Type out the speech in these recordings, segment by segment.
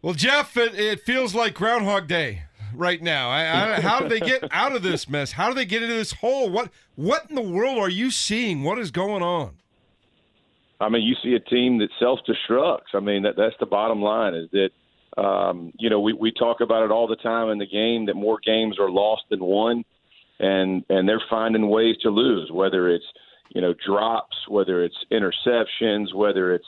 Well, Jeff, it feels like Groundhog Day right now. How do they get out of this mess? How do they get into this hole? What in the world are you seeing? What is going on? I mean, you see a team that self-destructs. I mean, that's the bottom line is that, we talk about it all the time in the game that more games are lost than won, and they're finding ways to lose, whether it's, drops, whether it's interceptions, whether it's,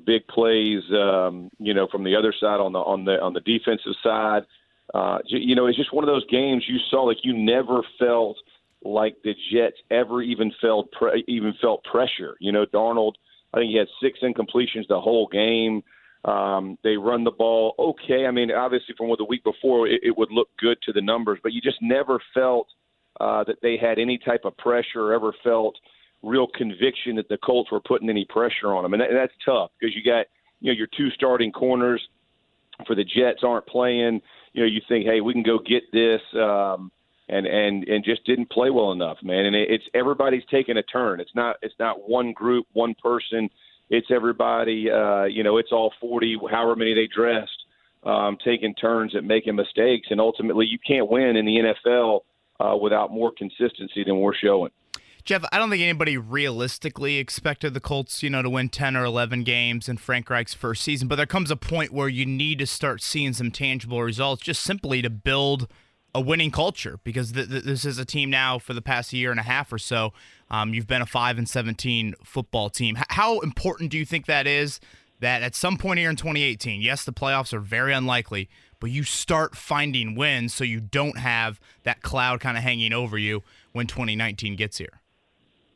big plays, from the other side on the defensive side. It's just one of those games you saw like you never felt like the Jets ever even felt pressure. Darnold, I think he had 6 incompletions the whole game. They run the ball okay. I mean, obviously from the week before, it would look good to the numbers, but you just never felt that they had any type of pressure or ever felt real conviction that the Colts were putting any pressure on them. And that's tough because you got, your 2 starting corners for the Jets aren't playing. You think, hey, we can go get this, and just didn't play well enough, man. And it's everybody's taking a turn. It's not one group, one person. It's everybody. It's all 40, however many they dressed, taking turns at making mistakes. And ultimately, you can't win in the NFL without more consistency than we're showing. Jeff, I don't think anybody realistically expected the Colts, to win 10 or 11 games in Frank Reich's first season. But there comes a point where you need to start seeing some tangible results just simply to build a winning culture, because this is a team now for the past year and a half or so. You've been a 5-17 football team. How important do you think that is, that at some point here in 2018, yes, the playoffs are very unlikely, but you start finding wins so you don't have that cloud kind of hanging over you when 2019 gets here?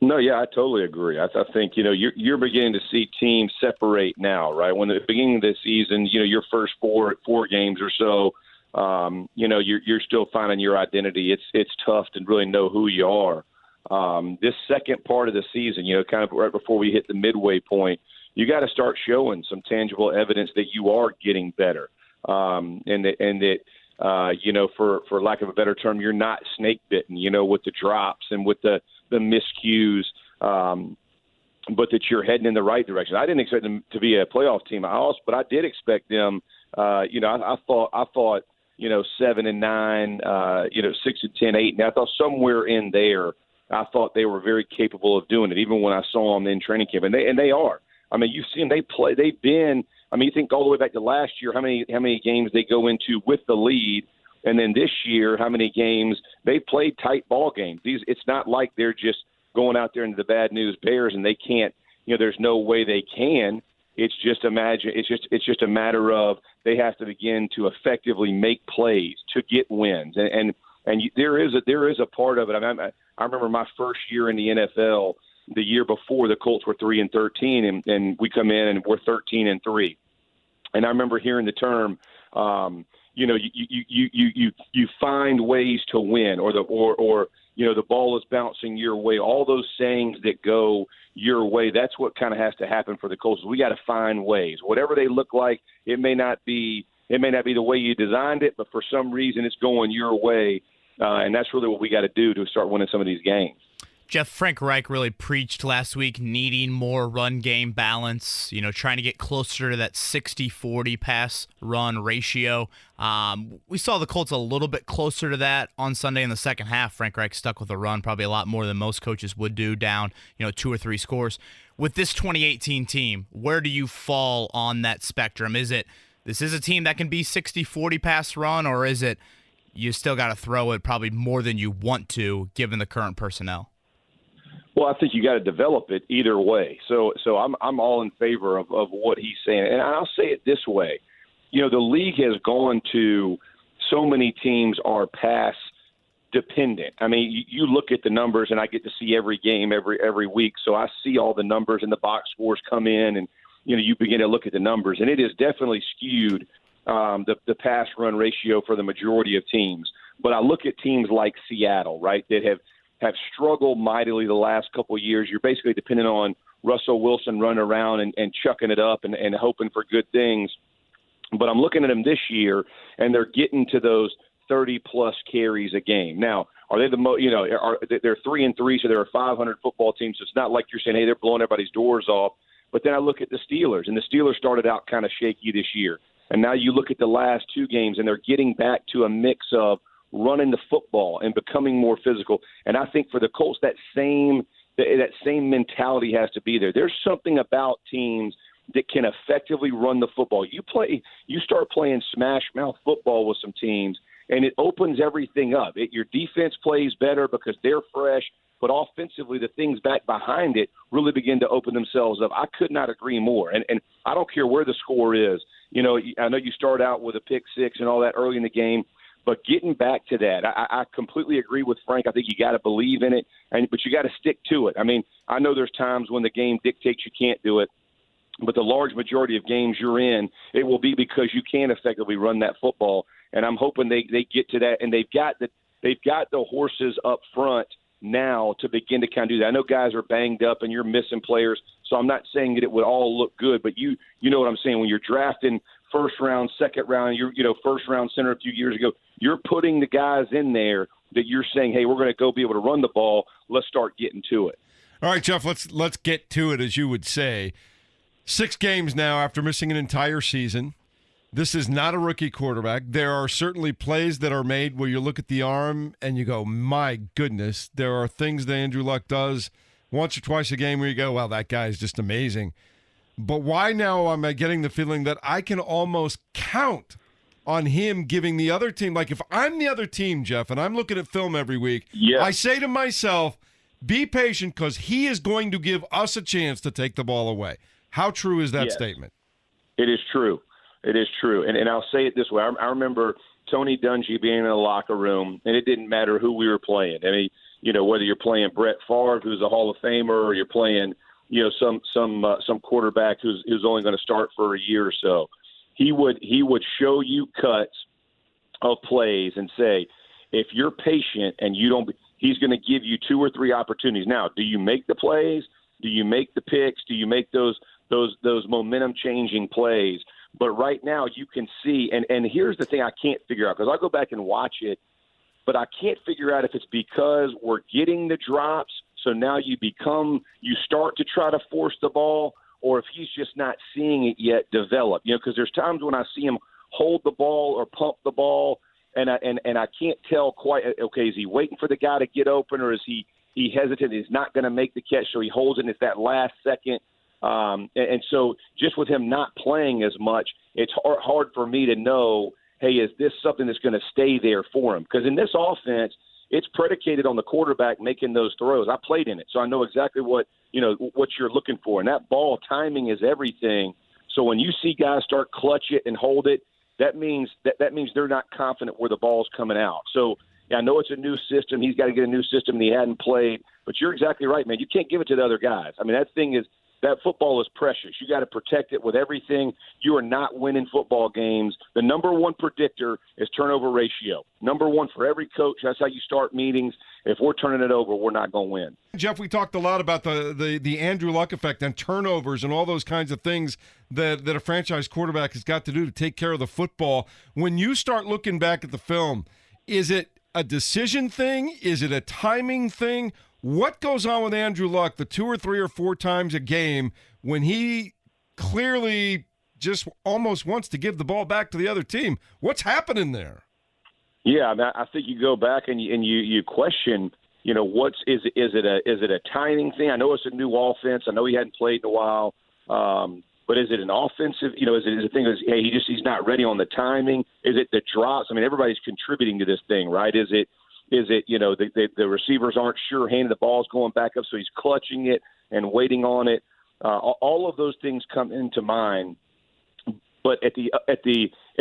No, yeah, I totally agree. I think, you're beginning to see teams separate now, right? When at the beginning of the season, your first four games or so, you're still finding your identity. It's tough to really know who you are. This second part of the season, kind of right before we hit the midway point, you got to start showing some tangible evidence that you are getting better, and that for lack of a better term, you're not snake bitten, with the drops and with the miscues, but that you're heading in the right direction. I didn't expect them to be a playoff team, but I did expect them. I thought 7-9, 6-10, 8, and I thought somewhere in there, I thought they were very capable of doing it, even when I saw them in training camp, and they are. I mean, you've seen they play. They've been. I mean, you think all the way back to last year, how many games they go into with the lead. And then this year, how many games they played tight ball games. It's not like they're just going out there into the bad news Bears and they can't. There's no way they can. It's just a matter of they have to begin to effectively make plays to get wins. And there is a part of it. I remember my first year in the NFL. The year before, the Colts were 3-13, and we come in and we're 13-3. And I remember hearing the term. You find ways to win, or the ball is bouncing your way. All those sayings that go your way, that's what kind of has to happen for the Colts. We got to find ways, whatever they look like. It may not be the way you designed it, but for some reason it's going your way, and that's really what we got to do to start winning some of these games. Jeff, Frank Reich really preached last week needing more run game balance, trying to get closer to that 60-40 pass-run ratio. We saw the Colts a little bit closer to that on Sunday in the second half. Frank Reich stuck with a run probably a lot more than most coaches would do, down 2 or 3 scores. With this 2018 team, where do you fall on that spectrum? Is it this is a team that can be 60-40 pass run, or is it you still got to throw it probably more than you want to given the current personnel? Well, I think you got to develop it either way. So I'm all in favor of what he's saying. And I'll say it this way. The league has gone to so many teams are pass dependent. I mean, you look at the numbers, and I get to see every game every week. So I see all the numbers and the box scores come in, and, you begin to look at the numbers. And it is definitely skewed, the pass run ratio for the majority of teams. But I look at teams like Seattle, right, that have struggled mightily the last couple of years. You're basically dependent on Russell Wilson running around and chucking it up and hoping for good things. But I'm looking at them this year, and they're getting to those 30-plus carries a game. Now, are they they're 3-3, so they're a 500 football team, so it's not like you're saying, hey, they're blowing everybody's doors off. But then I look at the Steelers, and the Steelers started out kind of shaky this year. And now you look at the last 2 games, and they're getting back to a mix of running the football and becoming more physical. And I think for the Colts, that same mentality has to be there. There's something about teams that can effectively run the football. You start playing smash mouth football with some teams, and it opens everything up. Your defense plays better because they're fresh, but offensively, the things back behind it really begin to open themselves up. I could not agree more. And I don't care where the score is. You know, I know you start out with a pick six and all that early in the game, but getting back to that, I completely agree with Frank. I think you got to believe in it, but you got to stick to it. I mean, I know there's times when the game dictates you can't do it, but the large majority of games you're in, it will be because you can effectively run that football. And I'm hoping they get to that, and they've got the horses up front now to begin to kind of do that. I know guys are banged up and you're missing players, so I'm not saying that it would all look good, but you know what I'm saying. When you're drafting first round, second round, first round center a few years ago, you're putting the guys in there that you're saying, hey, we're going to go be able to run the ball. Let's start getting to it. All right, Jeff, let's get to it, as you would say. 6 games now after missing an entire season. This is not a rookie quarterback. There are certainly plays that are made where you look at the arm and you go, my goodness. There are things that Andrew Luck does once or twice a game where you go, well, that guy is just amazing. But why now am I getting the feeling that I can almost count on him giving the other team, like if I'm the other team, Jeff, and I'm looking at film every week, yeah. I say to myself, be patient because he is going to give us a chance to take the ball away. How true is that Yes. statement? It is true. It is true. And I'll say it this way. I remember Tony Dungy being in the locker room, and it didn't matter who we were playing. I mean, whether you're playing Brett Favre, who's a Hall of Famer, or you're playing, some quarterback who's only going to start for a year or so. He would show you cuts of plays and say, if you're patient and you don't, he's going to give you 2 or 3 opportunities. Now, do you make the plays? Do you make the picks? Do you make those momentum changing plays? But right now you can see, and here's the thing I can't figure out, because I'll go back and watch it, but I can't figure out if it's because we're getting the drops, so now you start to try to force the ball, or if he's just not seeing it yet develop. Because there's times when I see him hold the ball or pump the ball, and I can't tell quite, okay, is he waiting for the guy to get open, or is he hesitant? He's not going to make the catch, so he holds it, and it's that last second. And so just with him not playing as much, it's hard for me to know, hey, is this something that's going to stay there for him? Because in this offense, it's predicated on the quarterback making those throws. I played in it, so I know exactly what you're looking for. And that ball timing is everything. So when you see guys start clutch it and hold it, that means they're not confident where the ball's coming out. So I know it's a new system. He's got to get a new system, and he hadn't played. But you're exactly right, man. You can't give it to the other guys. I mean, that football is precious. You got to protect it with everything. You are not winning football games. The number one predictor is turnover ratio. Number one for every coach. That's how you start meetings. If we're turning it over, we're not going to win. Jeff, we talked a lot about the Andrew Luck effect and turnovers and all those kinds of things that a franchise quarterback has got to do to take care of the football. When you start looking back at the film, is it a decision thing? Is it a timing thing? What goes on with Andrew Luck the 2 or 3 or 4 times a game when he clearly just almost wants to give the ball back to the other team? What's happening there? Yeah, I mean, I think you go back and you question, is it a timing thing? I know it's a new offense. I know he hadn't played in a while, but is it an offensive? Is it a thing? Hey, he's not ready on the timing? Is it the drops? I mean, everybody's contributing to this thing, right? Is it the receivers aren't sure handing the ball's going back up, so he's clutching it and waiting on it. All of those things come into mind. But at the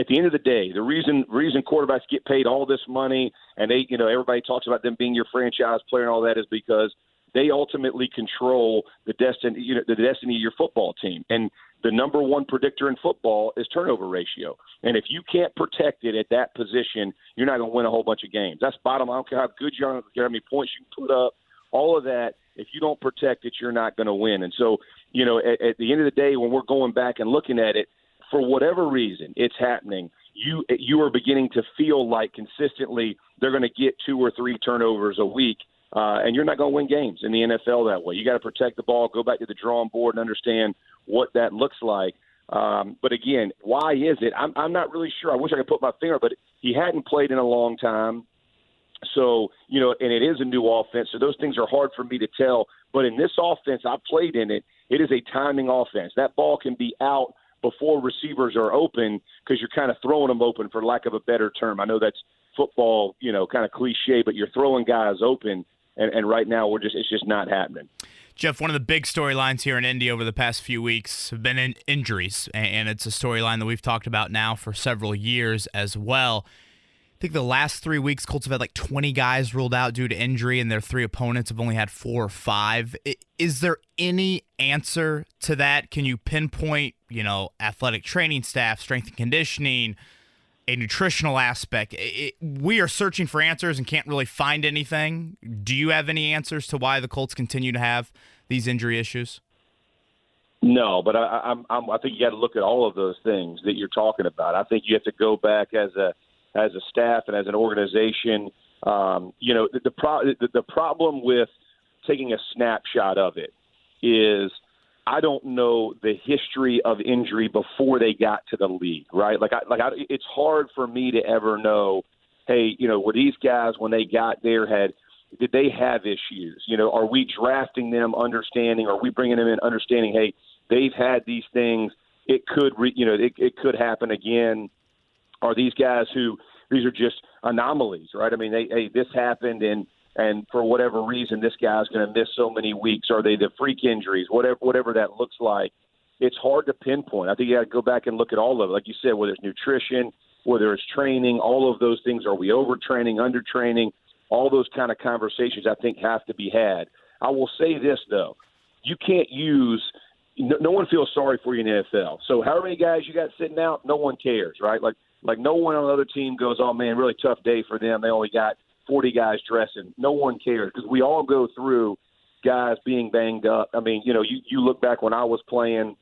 end of the day, the reason quarterbacks get paid all this money, and everybody talks about them being your franchise player and all that, is because they ultimately control the destiny of your football team. And the number one predictor in football is turnover ratio. And if you can't protect it at that position, you're not going to win a whole bunch of games. That's bottom. I don't care how good you are, I don't care how many points you can put up, all of that. If you don't protect it, you're not going to win. And so, at the end of the day, when we're going back and looking at it, for whatever reason it's happening, you are beginning to feel like consistently they're going to get 2 or 3 turnovers a week. And you're not going to win games in the NFL that way. You got to protect the ball, go back to the drawing board and understand what that looks like. But again, why is it? I'm not really sure. I wish I could put my finger, but he hadn't played in a long time. So, and it is a new offense. So those things are hard for me to tell. But in this offense, I've played in it. It is a timing offense. That ball can be out before receivers are open because you're kind of throwing them open, for lack of a better term. I know that's football, kind of cliche, but you're throwing guys open. And right now it's just not happening. Jeff, one of the big storylines here in Indy over the past few weeks have been injuries, and it's a storyline that we've talked about now for several years as well. I think the last 3 weeks, Colts have had like 20 guys ruled out due to injury, and their 3 opponents have only had 4 or 5. Is there any answer to that? Can you pinpoint, athletic training staff, strength and conditioning, a nutritional aspect? We are searching for answers and can't really find anything. Do you have any answers to why the Colts continue to have these injury issues? No, but I think you got to look at all of those things that you're talking about. I think you have to go back as a staff and as an organization. The problem with taking a snapshot of it is I don't know the history of injury before they got to the league, right? It's hard for me to ever know, hey, were these guys when they got there did they have issues? Are we drafting them understanding? Are we bringing them in understanding, hey, they've had these things. It could, it could happen again. Are these guys these are just anomalies, right? I mean, this happened and for whatever reason, this guy's going to miss so many weeks. Are they the freak injuries? Whatever that looks like, it's hard to pinpoint. I think you got to go back and look at all of it. Like you said, whether it's nutrition, whether it's training, all of those things. Are we overtraining, undertraining? All those kind of conversations I think have to be had. I will say this, though. You can't use – no one feels sorry for you in the NFL. So however many guys you got sitting out, no one cares, right? Like no one on the other team goes, oh, man, really tough day for them. They only got 40 guys dressing. No one cares because we all go through guys being banged up. I mean, you look back when I was playing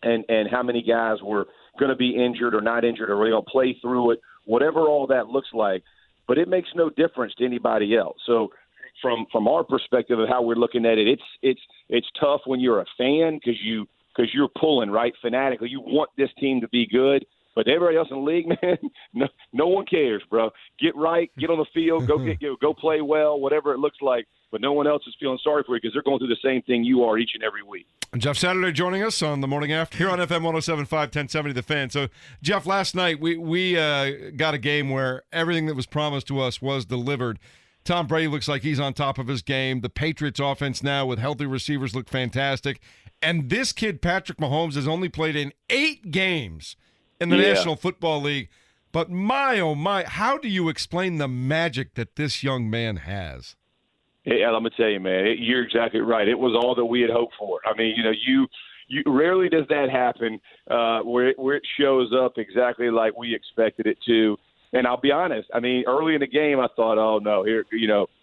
and how many guys were going to be injured or not injured or going to play through it, whatever all that looks like. But it makes no difference to anybody else. So from our perspective of how we're looking at it, it's tough when you're a fan because you're pulling, right, fanatically. You want this team to be good. But everybody else in the league, man, no one cares, bro. Get right, get on the field, go play well, whatever it looks like. But no one else is feeling sorry for you because they're going through the same thing you are each and every week. Jeff Saturday joining us on the Morning After here on FM 107.5, 1070 The Fan. So, Jeff, last night we got a game where everything that was promised to us was delivered. Tom Brady looks like he's on top of his game. The Patriots offense now with healthy receivers look fantastic. And this kid, Patrick Mahomes, has only played in 8 games in the National Football League. But my, oh my, how do you explain the magic that this young man has? Yeah, let me tell you, man, you're exactly right. It was all that we had hoped for. I mean, you rarely does that happen where it shows up exactly like we expected it to. And I'll be honest, I mean, early in the game, I thought, oh, no, here,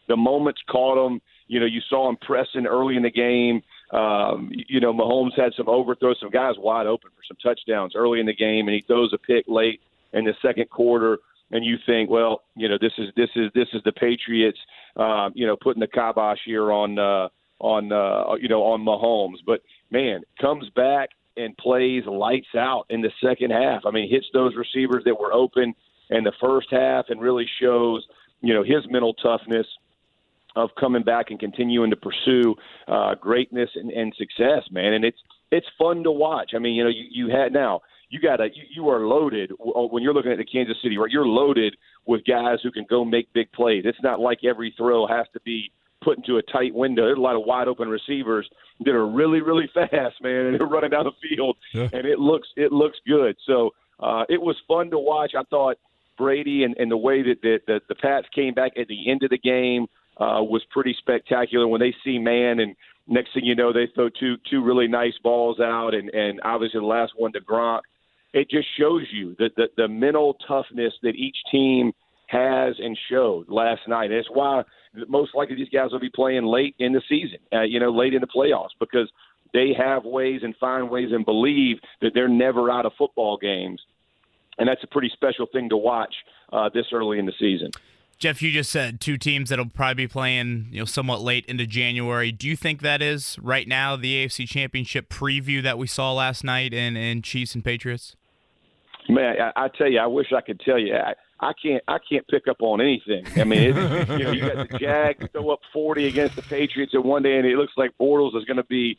the moments caught him. You saw him pressing early in the game. Mahomes had some overthrows, some guys wide open for some touchdowns early in the game, and he throws a pick late in the second quarter. And you think, well, this is the Patriots, putting the kibosh here on Mahomes. But man, comes back and plays lights out in the second half. I mean, hits those receivers that were open in the first half and really shows, his mental toughness of coming back and continuing to pursue greatness and success, man. And it's fun to watch. I mean, you are loaded when you're looking at the Kansas City, right? You're loaded with guys who can go make big plays. It's not like every throw has to be put into a tight window. There's a lot of wide open receivers that are really, really fast, man, and they're running down the field, and it looks good. So it was fun to watch. I thought Brady and the way that the Pats came back at the end of the game was pretty spectacular when they see man, and next thing you know, they throw two really nice balls out, and obviously the last one to Gronk. It just shows you that the mental toughness that each team has and showed last night. And it's why most likely these guys will be playing late in the season, late in the playoffs, because they have ways and find ways and believe that they're never out of football games. And that's a pretty special thing to watch this early in the season. Jeff, you just said two teams that'll probably be playing, somewhat late into January. Do you think that is right now the AFC Championship preview that we saw last night in Chiefs and Patriots? Man, I tell you, I wish I could tell you. I can't pick up on anything. I mean, you got the Jags throw up 40 against the Patriots in one day, and it looks like Bortles is going to be,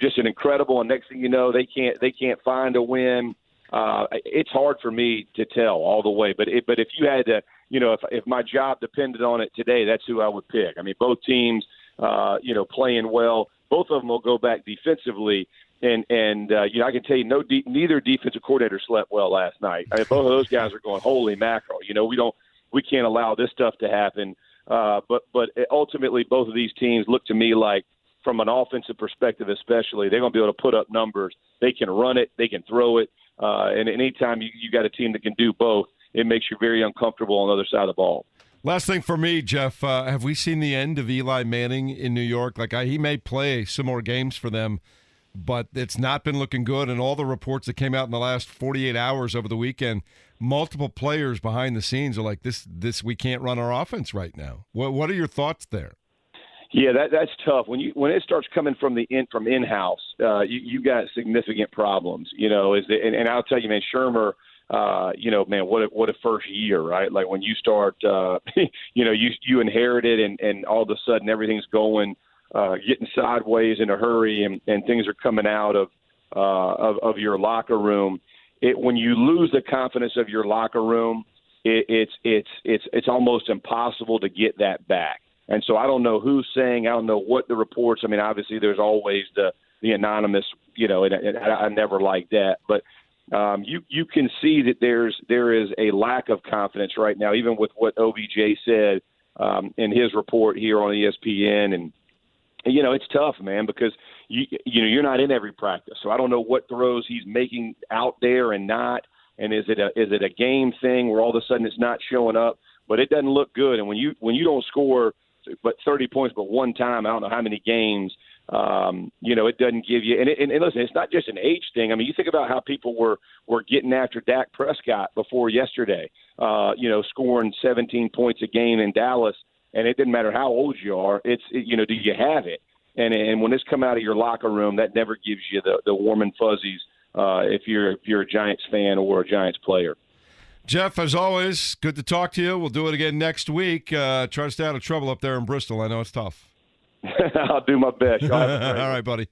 just an incredible. And next thing you know, they can't find a win. It's hard for me to tell all the way. But if you had to, if my job depended on it today, that's who I would pick. I mean, both teams, playing well. Both of them will go back defensively. And I can tell you, neither defensive coordinator slept well last night. I mean, both of those guys are going, holy mackerel! We can't allow this stuff to happen. But ultimately, both of these teams look to me like, from an offensive perspective, especially, they're going to be able to put up numbers. They can run it, they can throw it, and anytime you got a team that can do both, it makes you very uncomfortable on the other side of the ball. Last thing for me, Jeff, have we seen the end of Eli Manning in New York? He may play some more games for them, but it's not been looking good. And all the reports that came out in the last 48 hours over the weekend, multiple players behind the scenes are like, this we can't run our offense right now. What are your thoughts there? Yeah, that's tough. When it starts coming from in-house, you got significant problems. And I'll tell you, man, Shermer. What a first year, right? Like when you start, you inherit it, and all of a sudden everything's going. Getting sideways in a hurry, and things are coming out of your locker room. When you lose the confidence of your locker room, it's almost impossible to get that back. And so I don't know who's saying, I don't know what the reports. I mean, obviously there's always the anonymous, and I never like that, but you can see that there is a lack of confidence right now, even with what OBJ said in his report here on ESPN. And it's tough, man, because you're not in every practice, so I don't know what throws he's making out there and not. And is it a game thing where all of a sudden it's not showing up? But it doesn't look good. And when you don't score but 30 points but one time, I don't know how many games, it doesn't give you. And listen, it's not just an age thing. I mean, you think about how people were getting after Dak Prescott before yesterday, scoring 17 points a game in Dallas. And it didn't matter how old you are. Do you have it? And when it's come out of your locker room, that never gives you the warm and fuzzies if you're a Giants fan or a Giants player. Jeff, as always, good to talk to you. We'll do it again next week. Try to stay out of trouble up there in Bristol. I know it's tough. I'll do my best. All right, buddy.